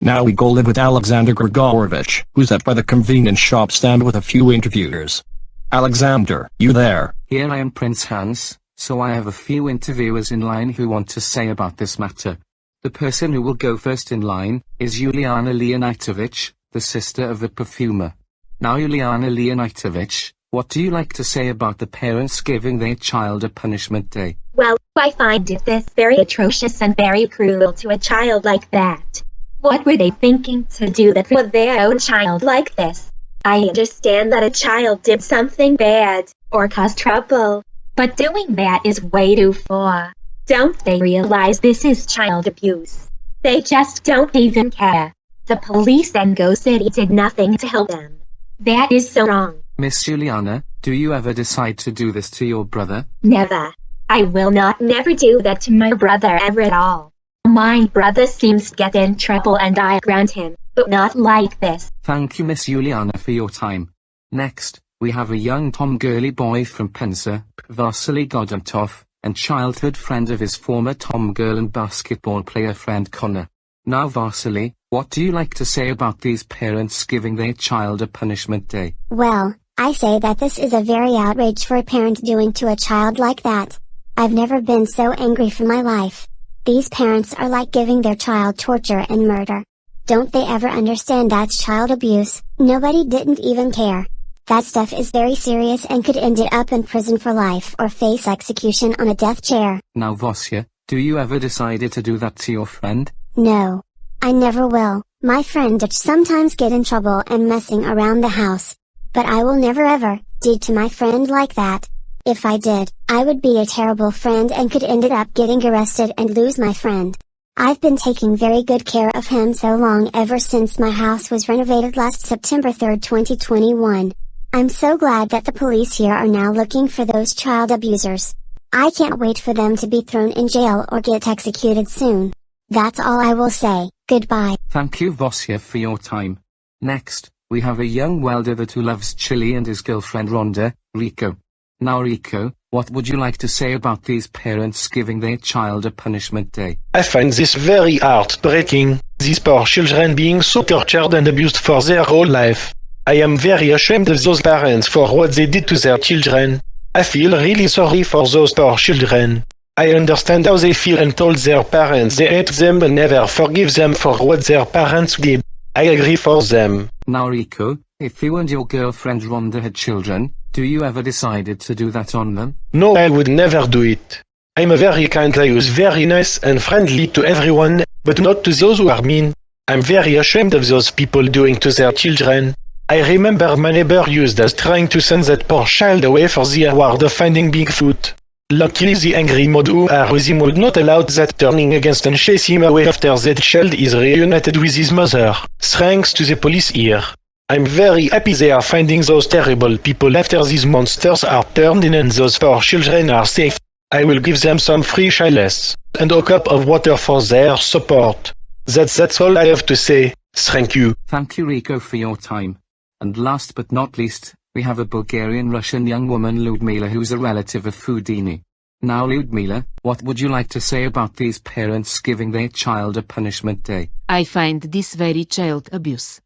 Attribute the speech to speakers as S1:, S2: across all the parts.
S1: Now we go live with Alexander Grigorovich, who's at by the convenience shop stand with a few interviewers. Alexander, you there?
S2: Here I am, Prince Hans, so I have a few interviewers in line who want to say about this matter. The person who will go first in line is Juliana Leonitovich, the sister of the perfumer. Now Juliana Leonitovich, what do you like to say about the parents giving their child a punishment day?
S3: Well, I find this very atrocious and very cruel to a child like that. What were they thinking to do that for their own child like this? I understand that a child did something bad, or caused trouble, but doing that is way too far. Don't they realize this is child abuse? They just don't even care. The police and Go City did nothing to help them. That is so wrong.
S2: Miss Juliana, do you ever decide to do this to your brother?
S3: Never. I will not never do that to my brother ever at all. My brother seems to get in trouble and I grant him, but not like this.
S2: Thank you, Miss Juliana, for your time. Next, we have a young Tom-girly boy from Penza, Vasily Godunov, and childhood friend of his former Tom-girl and basketball player friend Connor. Now Vasily, what do you like to say about these parents giving their child a punishment day?
S4: Well, I say that this is a very outrage for a parent doing to a child like that. I've never been so angry for my life. These parents are like giving their child torture and murder. Don't they ever understand that's child abuse? Nobody didn't even care. That stuff is very serious and could end it up in prison for life or face execution on a death chair.
S2: Now Rossiya, do you ever decided to do that to your friend?
S4: No. I never will. My friend does sometimes get in trouble and messing around the house. But I will never ever do to my friend like that. If I did, I would be a terrible friend and could end up getting arrested and lose my friend. I've been taking very good care of him so long ever since my house was renovated last September 3, 2021. I'm so glad that the police here are now looking for those child abusers. I can't wait for them to be thrown in jail or get executed soon. That's all I will say. Goodbye.
S2: Thank you, Rossiya, for your time. Next, we have a young welder that who loves chili and his girlfriend Rhonda, Rico. Now Rico, what would you like to say about these parents giving their child a punishment day?
S5: I find this very heartbreaking, these poor children being so tortured and abused for their whole life. I am very ashamed of those parents for what they did to their children. I feel really sorry for those poor children. I understand how they feel and told their parents they hate them and never forgive them for what their parents did. I agree for them.
S2: Now Rico, if you and your girlfriend Rhonda had children, do you ever decided to do that on them?
S5: No, I would never do it. I'm a very kind guy who's very nice and friendly to everyone, but not to those who are mean. I'm very ashamed of those people doing to their children. I remember my neighbor used as trying to send that poor child away for the award of finding Bigfoot. Luckily the angry mob who are with him would not allow that turning against and chase him away after that child is reunited with his mother, thanks to the police here. I'm very happy they are finding those terrible people after these monsters are turned in and those poor children are safe. I will give them some free chalice and a cup of water for their support. That's all I have to say. Thank you.
S2: Thank you, Rico, for your time. And last but not least, we have a Bulgarian-Russian young woman, Ludmila, who's a relative of Houdini. Now Ludmila, what would you like to say about these parents giving their child a punishment day?
S6: I find this very child abuse.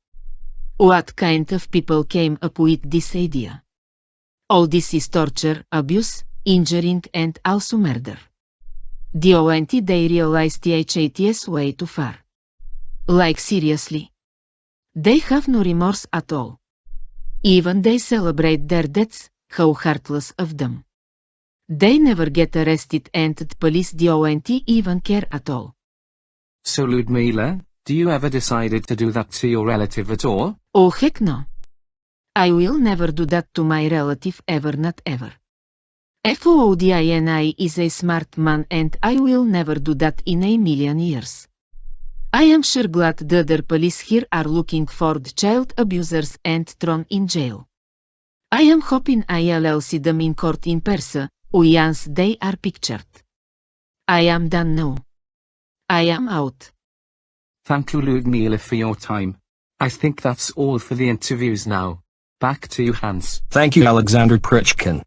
S6: What kind of people came up with this idea? All this is torture, abuse, injuring and also murder. The ONT they realize THATS way too far. Like seriously. They have no remorse at all. Even they celebrate their deaths, how heartless of them. They never get arrested and the police don't even care at all.
S2: So Ludmila, do you ever decided to do that to your relative at all?
S6: Oh heck no. I will never do that to my relative ever, not ever. Foudini is a smart man and I will never do that in a million years. I am sure glad the other police here are looking for the child abusers and thrown in jail. I am hoping I'll see them in court in person, once they are pictured. I am done now. I am out.
S2: Thank you, Ludmila, for your time. I think that's all for the interviews now. Back to you, Hans.
S1: Thank you, Alexander Prichkin.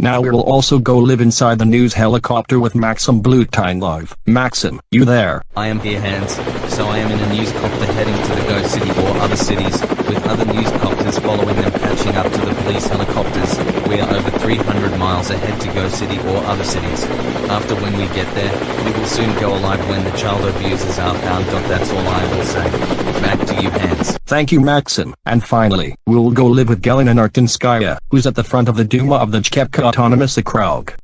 S1: Now we will also go live inside the news helicopter with Maxim Bluetine live. Maxim, you there?
S7: I am here, Hans. So I am in a news copter heading to the Go City or other cities, with other news copters following them, catching up to the police helicopters. We are over 300 miles ahead to Go City or other cities. After when we get there, we will soon go alive when the child abusers are found. That's all I will say. Back to you, Hans.
S1: Thank you, Maxim. And finally, we will go live with Galina Nartinskaya, who's at the front of the Duma of the Chukotka Autonomous Okrug.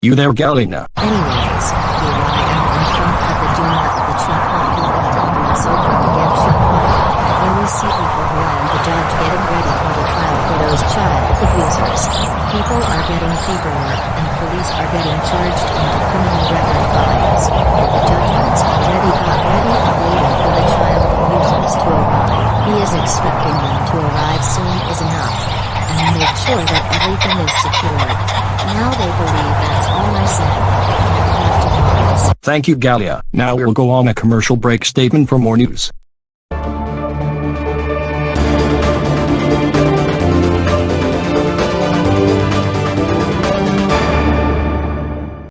S1: You there, Galina?
S8: Anyways, here I am in front of the Duma of the Chukotka Autonomous Okrug again, Chukotka. Where we see people who are the judge getting ready for the trial for those child abusers. People are getting paperwork and police are getting charged into criminal record files. The judge has already got ready and waiting for the child abusers to arrive. He is expecting them to arrive soon is enough. And make sure that everything is secured. Now they believe that's all I said. I have to pause.
S1: Thank you, Galia. Now we'll go on a commercial break statement for more news.